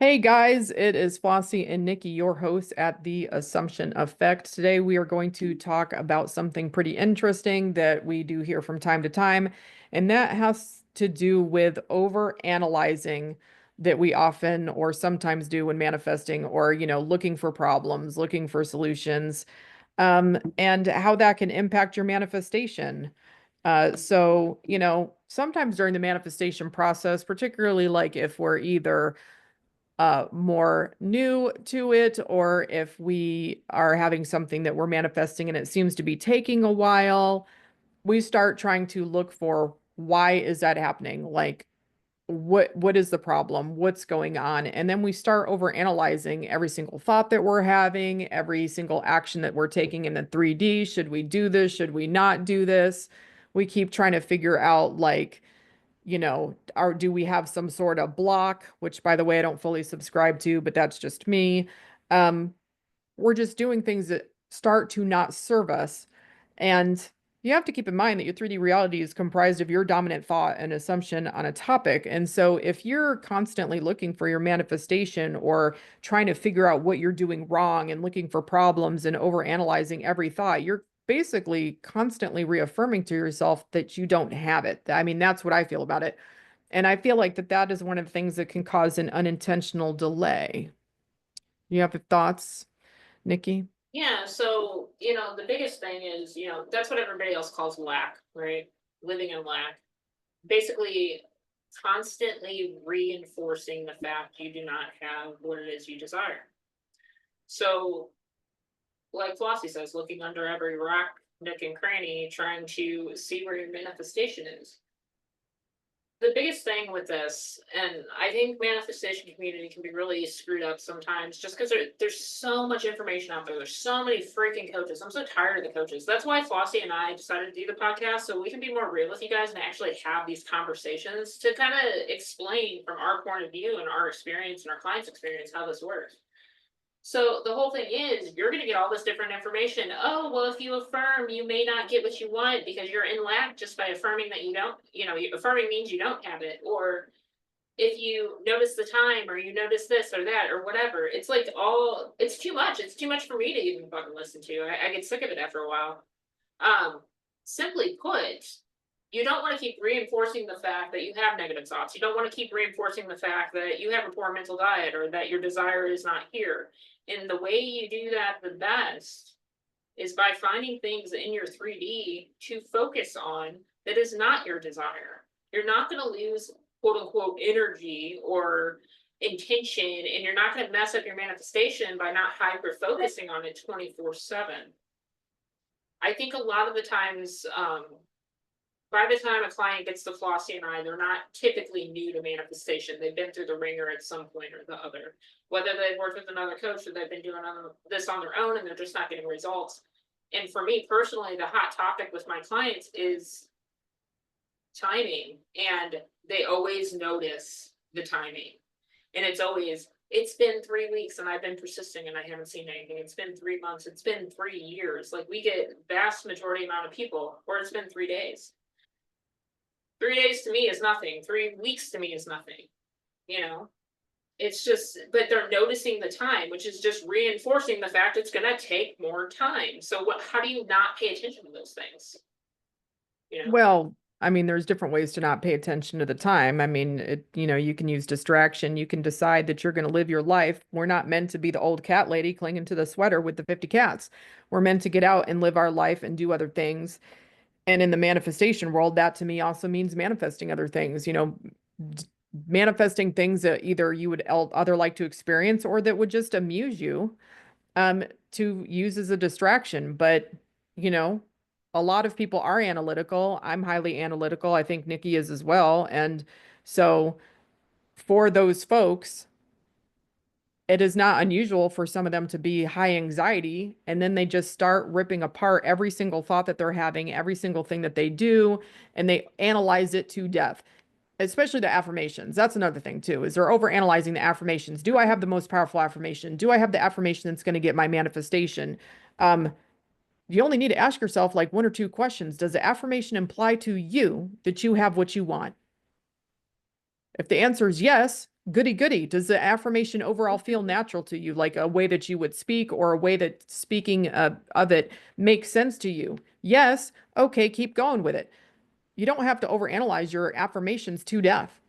Hey guys, it is Flossie and Nikki, your hosts at the Assumption Effect. Today we are going to talk about something pretty interesting that we do here from time to time, and that has to do with over analyzing that we often or sometimes do when manifesting or, looking for problems, looking for solutions, and how that can impact your manifestation. Sometimes during the manifestation process, particularly like if we're either more new to it, or if we are having something that we're manifesting and it seems to be taking a while, we start trying to look for why is that happening? Like, what is the problem? What's going on? And then we start over analyzing every single thought that we're having, every single action that we're taking in the 3D. Should we do this? Should we not do this? We keep trying to figure out like, do we have some sort of block, which by the way, I don't fully subscribe to, but that's just me. Um, we're just doing things that start to not serve us. And you have to keep in mind that your 3D reality is comprised of your dominant thought and assumption on a topic. And so if you're constantly looking for your manifestation or trying to figure out what you're doing wrong and looking for problems and overanalyzing every thought, you're basically constantly reaffirming to yourself that you don't have it. I mean, that's what I feel about it. And I feel like that is one of the things that can cause an unintentional delay. You have thoughts, Nikki? Yeah, so, the biggest thing is, that's what everybody else calls lack, right? Living in lack. Basically, constantly reinforcing the fact you do not have what it is you desire. So, like Flossie says, looking under every rock, nook, and cranny, trying to see where your manifestation is. The biggest thing with this, and I think manifestation community can be really screwed up sometimes just because there's so much information out there. There's so many freaking coaches. I'm so tired of the coaches. That's why Flossie and I decided to do the podcast so we can be more real with you guys and actually have these conversations to kind of explain from our point of view and our experience and our clients' experience how this works. So the whole thing is you're going to get all this different information. Oh, well, if you affirm, you may not get what you want because you're in lack just by affirming that you don't, affirming means you don't have it. Or if you notice the time or you notice this or that or whatever, it's like it's too much. It's too much for me to even fucking listen to. I get sick of it after a while. Um, Simply put, you don't want to keep reinforcing the fact that you have negative thoughts. You don't want to keep reinforcing the fact that you have a poor mental diet or that your desire is not here. And the way you do that the best is by finding things in your 3D to focus on that is not your desire. You're not going to lose quote unquote energy or intention, and you're not going to mess up your manifestation by not hyper focusing on it 24/7. I think a lot of the times, by the time a client gets to Flossie and I, they're not typically new to manifestation. They've been through the ringer at some point or the other, whether they've worked with another coach or they've been doing this on their own and they're just not getting results. And for me personally, the hot topic with my clients is timing. And they always notice the timing. And it's been 3 weeks and I've been persisting and I haven't seen anything. It's been 3 months. It's been 3 years. Like we get vast majority amount of people, or it's been 3 days. 3 days to me is nothing. 3 weeks to me is nothing. You know, it's just, but they're noticing the time, which is just reinforcing the fact it's going to take more time. So how do you not pay attention to those things? You know? Well, I mean, there's different ways to not pay attention to the time. I mean, you can use distraction. You can decide that you're going to live your life. We're not meant to be the old cat lady clinging to the sweater with the 50 cats. We're meant to get out and live our life and do other things. And in the manifestation world, that to me also means manifesting other things, d- manifesting things that either you would other like to experience or that would just amuse you, to use as a distraction. But, you know, a lot of people are analytical. I'm highly analytical. I think Nikki is as well. And so for those folks, it is not unusual for some of them to be high anxiety, and then they just start ripping apart every single thought that they're having, every single thing that they do, and they analyze it to death. Especially the affirmations. That's another thing too, is they're over analyzing the affirmations. Do I have the most powerful affirmation? Do I have the affirmation that's going to get my manifestation? Um, you only need to ask yourself like one or two questions. Does the affirmation imply to you that you have what you want? If the answer is yes, goody goody. Does the affirmation overall feel natural to you, like a way that you would speak or a way that speaking of it makes sense to you? Yes. Okay, keep going with it. You don't have to overanalyze your affirmations to death.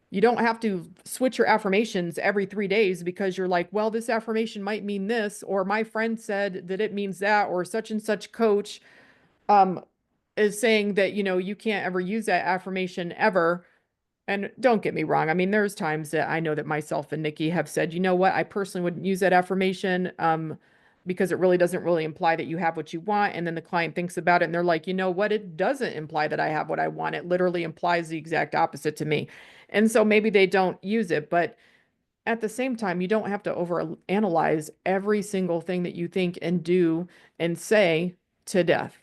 You don't have to switch your affirmations every 3 days because you're like, well, this affirmation might mean this, or my friend said that it means that, or such and such coach um, is saying that, you can't ever use that affirmation ever. And don't get me wrong. I mean, there's times that I know that myself and Nikki have said, you know what, I personally wouldn't use that affirmation because it really doesn't really imply that you have what you want. And then the client thinks about it and they're like, you know what, it doesn't imply that I have what I want. It literally implies the exact opposite to me. And so maybe they don't use it, but at the same time, you don't have to overanalyze every single thing that you think and do and say to death.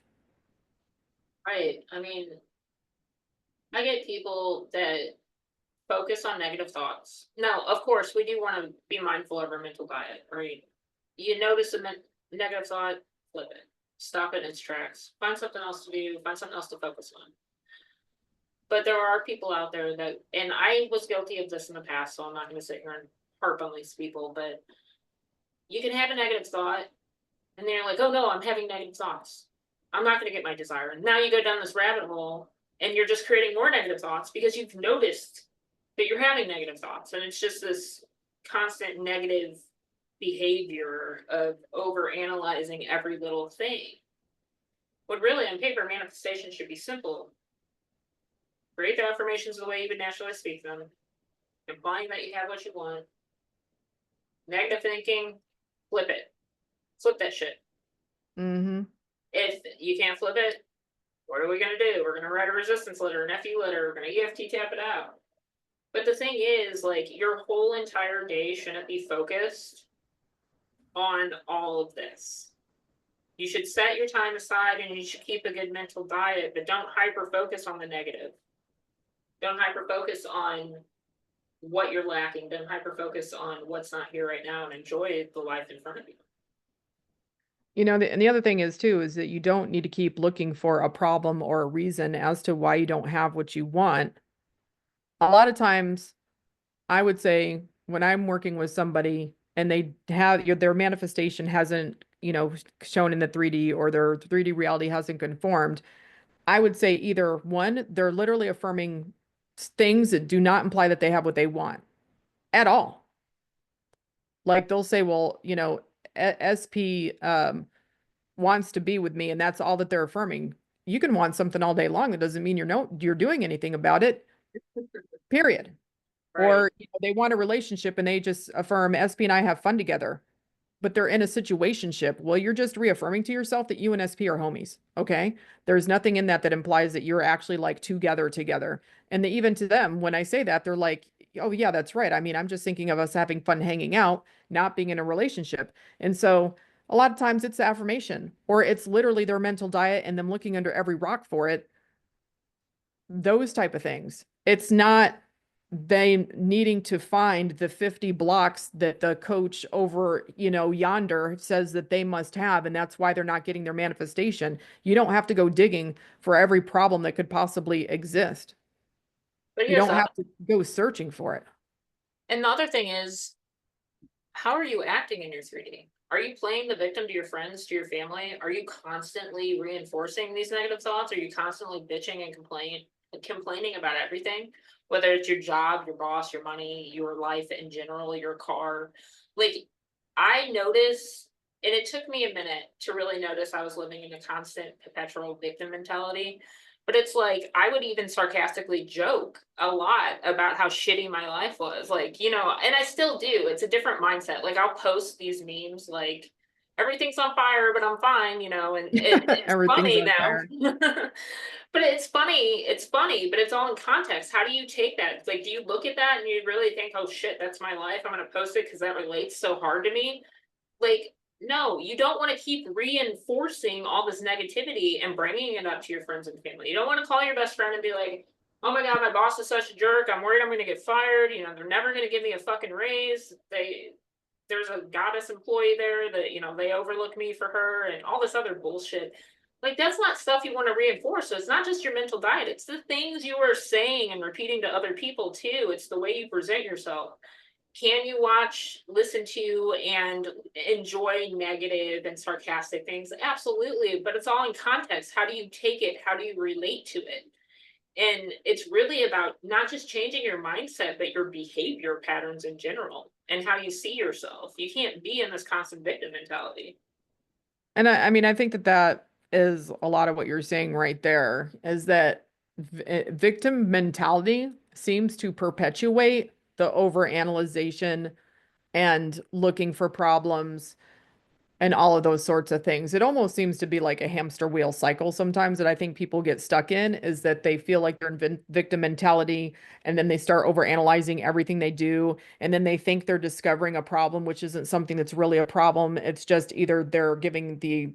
Right. I mean, I get people that focus on negative thoughts. Now, of course, we do want to be mindful of our mental diet, right? You notice a negative thought, flip it, stop it in its tracks, find something else to do, find something else to focus on. But there are people out there that, and I was guilty of this in the past, so I'm not going to sit here and harp on these people, but you can have a negative thought, and then you're like, oh no, I'm having negative thoughts. I'm not going to get my desire. And now you go down this rabbit hole, and you're just creating more negative thoughts because you've noticed that you're having negative thoughts. And it's just this constant negative behavior of over analyzing every little thing. What really on paper manifestation should be simple. Create the affirmations the way you would naturally speak them, implying that you have what you want. Negative thinking, flip it. Flip that shit. Mm-hmm. If you can't flip it, what are we going to do? We're going to write a resistance letter, an FU letter. We're going to EFT tap it out. But the thing is, like, your whole entire day shouldn't be focused on all of this. You should set your time aside and you should keep a good mental diet, but don't hyper focus on the negative. Don't hyper focus on what you're lacking. Don't hyper focus on what's not here right now and enjoy the life in front of you. And the other thing is too, is that you don't need to keep looking for a problem or a reason as to why you don't have what you want. A lot of times, I would say when I'm working with somebody and they have their manifestation hasn't, shown in the 3D or their 3D reality hasn't conformed, I would say either one, they're literally affirming things that do not imply that they have what they want at all. Like they'll say, well, SP wants to be with me, and that's all that they're affirming. You can want something all day long. That doesn't mean you're doing anything about it, period. Right. Or they want a relationship and they just affirm SP and I have fun together, but they're in a situationship. Well, you're just reaffirming to yourself that you and SP are homies. Okay. There's nothing in that that implies that you're actually like together. And even to them, when I say that, they're like, oh, yeah, that's right. I mean, I'm just thinking of us having fun hanging out, not being in a relationship. And so a lot of times it's the affirmation or it's literally their mental diet and them looking under every rock for it. Those type of things. It's not they needing to find the 50 blocks that the coach over, yonder says that they must have, and that's why they're not getting their manifestation. You don't have to go digging for every problem that could possibly exist. But You here's don't the, have to go searching for it. and the other thing is, how are you acting in your 3D? Are you playing the victim to your friends, to your family? Are you constantly reinforcing these negative thoughts? Are you constantly bitching and complaining about everything? Whether it's your job, your boss, your money, your life in general, your car. Like, I notice, and it took me a minute to really notice I was living in a constant perpetual victim mentality. But it's like I would even sarcastically joke a lot about how shitty my life was. Like, and I still do. It's a different mindset. Like I'll post these memes like everything's on fire, but I'm fine, and it's Everything's funny on now. fire. But it's funny, but it's all in context. How do you take that? It's like, do you look at that and you really think, oh shit, that's my life? I'm gonna post it because that relates so hard to me. Like, no, you don't want to keep reinforcing all this negativity and bringing it up to your friends and family. You don't want to call your best friend and be like, oh my God, my boss is such a jerk. I'm worried I'm going to get fired. They're never going to give me a fucking raise. There's a goddess employee there that, they overlook me for her and all this other bullshit. Like that's not stuff you want to reinforce. So it's not just your mental diet, it's the things you are saying and repeating to other people too. It's the way you present yourself. Can you watch, listen to, and enjoy negative and sarcastic things? Absolutely, but it's all in context. How do you take it? How do you relate to it? And it's really about not just changing your mindset, but your behavior patterns in general and how you see yourself. You can't be in this constant victim mentality. And I mean, I think that that is a lot of what you're saying right there, is that victim mentality seems to perpetuate the overanalyzation and looking for problems and all of those sorts of things. It almost seems to be like a hamster wheel cycle sometimes that I think people get stuck in, is that they feel like they're in victim mentality and then they start over analyzing everything they do. And then they think they're discovering a problem, which isn't something that's really a problem. It's just either they're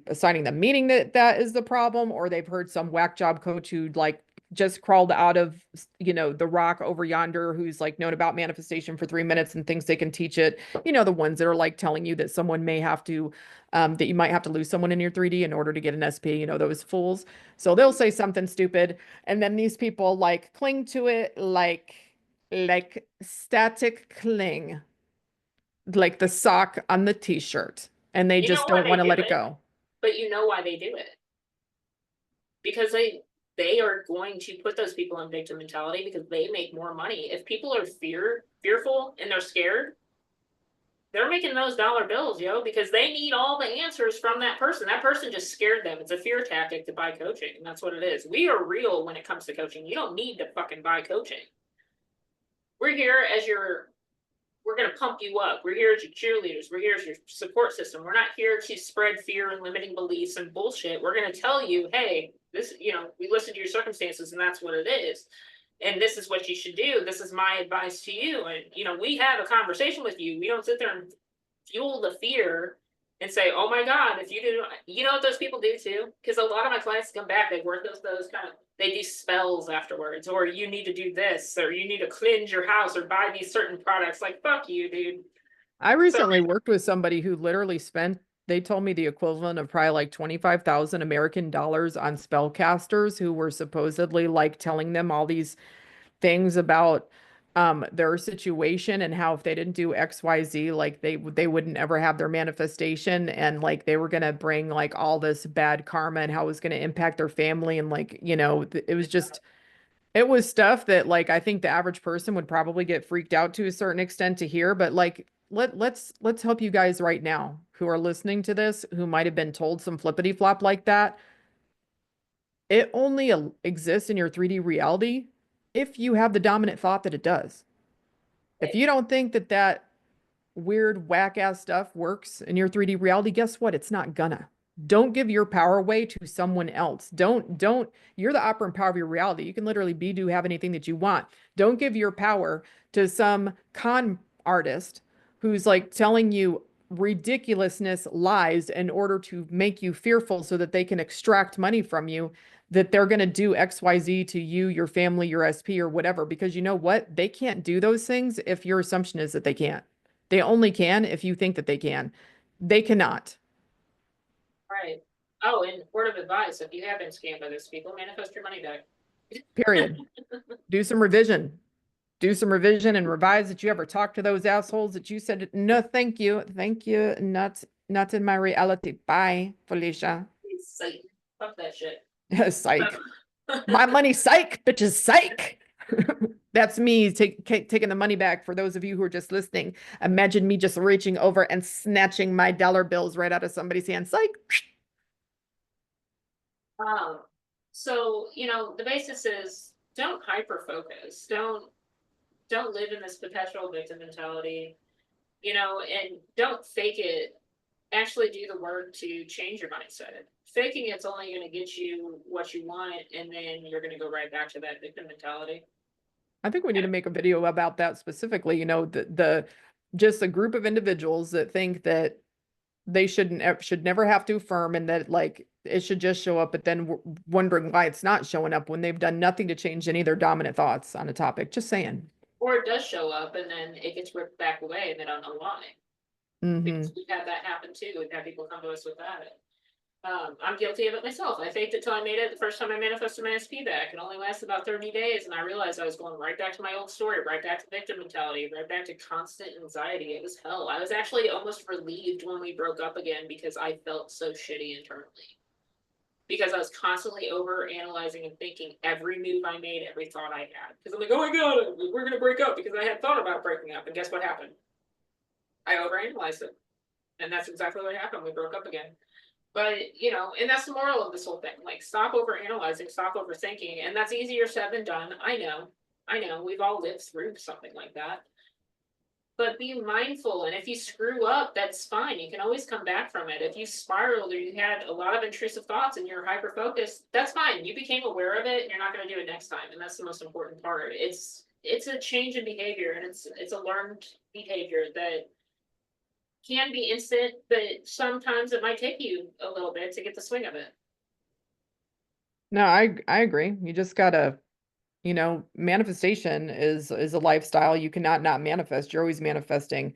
assigning the meaning that that is the problem, or they've heard some whack job coach who like just crawled out of, the rock over yonder, who's like known about manifestation for 3 minutes and thinks they can teach it. The ones that are like telling you that someone may have to that you might have to lose someone in your 3D in order to get an SP, those fools. So they'll say something stupid, and then these people like cling to it like static cling, like the sock on the t-shirt, and they You know just why don't they want to do let it it, go. but you know why they do it. Because they are going to put those people in victim mentality because they make more money. If people are fearful and they're scared, they're making those dollar bills, yo, because they need all the answers from that person. That person just scared them. It's a fear tactic to buy coaching, and that's what it is. We are real when it comes to coaching. You don't need to fucking buy coaching. We're here as your we're going to pump you up. We're here as your cheerleaders. We're here as your support system. We're not here to spread fear and limiting beliefs and bullshit. We're going to tell you, hey, this, we listen to your circumstances and that's what it is. And this is what you should do. This is my advice to you. And, we have a conversation with you. We don't sit there and fuel the fear and say, oh my God, if you do, what those people do too? Because a lot of my clients come back, they work those kind of, they do spells afterwards, or you need to do this, or you need to cleanse your house, or buy these certain products. Like, fuck you, dude. I So, recently worked with somebody who literally spent, they told me the equivalent of probably like 25,000 American dollars on spellcasters who were supposedly like telling them all these things about their situation and how if they didn't do XYZ, like they wouldn't ever have their manifestation, and like they were gonna bring like all this bad karma and how it was gonna impact their family, and like, it was just, it was stuff that like I think the average person would probably get freaked out to a certain extent to hear, but like let's help you guys right now who are listening to this, who might have been told some flippity flop like that. It only exists in your 3D reality if you have the dominant thought that it does. If you don't think that that weird whack ass stuff works in your 3D reality, guess what? It's not gonna. Don't give your power away to someone else. You're the operant power of your reality. You can literally be, do, have anything that you want. Don't give your power to some con artist who's like telling you ridiculousness lies in order to make you fearful so that they can extract money from you, that they're going to do XYZ to you, your family, your SP, or whatever. Because you know what? They can't do those things if your assumption is that they can't. They only can if you think that they can. They cannot. right. Oh, and word of advice, if you have been scammed by those people, manifest your money back. Period. Do some revision. Do some revision and revise that you ever talk to those assholes that you said, no, thank you. Thank you. Not in my reality. Bye, Felicia. Psych. Fuck that shit. Psych. My money, psych, bitches, psych. That's me taking the money back. For those of you who are just listening, imagine me just reaching over and snatching my dollar bills right out of somebody's hand. Psych. um, so, the basis is don't hyper focus. Don't live in this perpetual victim mentality, and don't fake it. Actually do the work to change your mindset. Faking it's only going to get you what you want, and then you're going to go right back to that victim mentality. I think we need to make a video about that specifically, the just a group of individuals that think that they should never have to affirm, and that like it should just show up, but then wondering why it's not showing up when they've done nothing to change any of their dominant thoughts on a topic. Just saying. Or it does show up and then it gets ripped back away and they don't know why. Hmm. Because we've had that happen too. We've had people come to us with that. I'm guilty of it myself. I faked it till I made it the first time I manifested my SP back. It only lasted about 30 days, and I realized I was going right back to my old story, right back to victim mentality, right back to constant anxiety. It was hell. I was actually almost relieved when we broke up again because I felt so shitty internally. Because I was constantly over analyzing and thinking every move I made, every thought I had. Because I'm like, oh my god, we're gonna break up because I had thought about breaking up, and guess what happened? I overanalyzed it. And that's exactly what happened. We broke up again. But, and that's the moral of this whole thing. Like, stop over analyzing, stop overthinking. And that's easier said than done. I know. I know. We've all lived through something like that. But be mindful. And if you screw up, that's fine. You can always come back from it. If you spiraled or you had a lot of intrusive thoughts and you're hyper focused, that's fine. You became aware of it and you're not going to do it next time. And that's the most important part. It's a change in behavior, and it's a learned behavior that can be instant, but sometimes it might take you a little bit to get the swing of it. No, I agree. You just gotta, manifestation is a lifestyle. You cannot not manifest. You're always manifesting.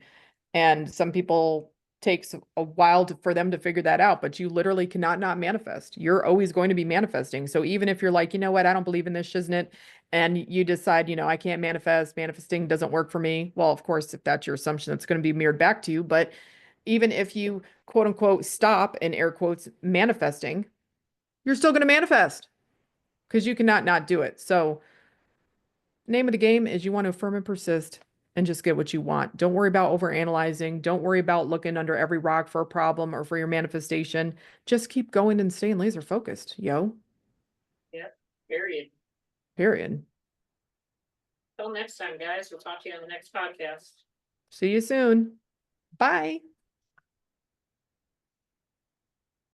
And some people takes a while for them to figure that out, but you literally cannot not manifest. You're always going to be manifesting. So even if you're like, you know what, I don't believe in this shiznit, and you decide, I can't manifest, manifesting doesn't work for me. Well, of course, if that's your assumption, it's going to be mirrored back to you. But even if you quote unquote stop in air quotes manifesting, you're still going to manifest because you cannot not do it. So name of the game is you want to affirm and persist and just get what you want. Don't worry about over analyzing. Don't worry about looking under every rock for a problem or for your manifestation. Just keep going and staying laser focused, yo. Yeah. Period. Period. Till next time, guys. We'll talk to you on the next podcast. See you soon. Bye.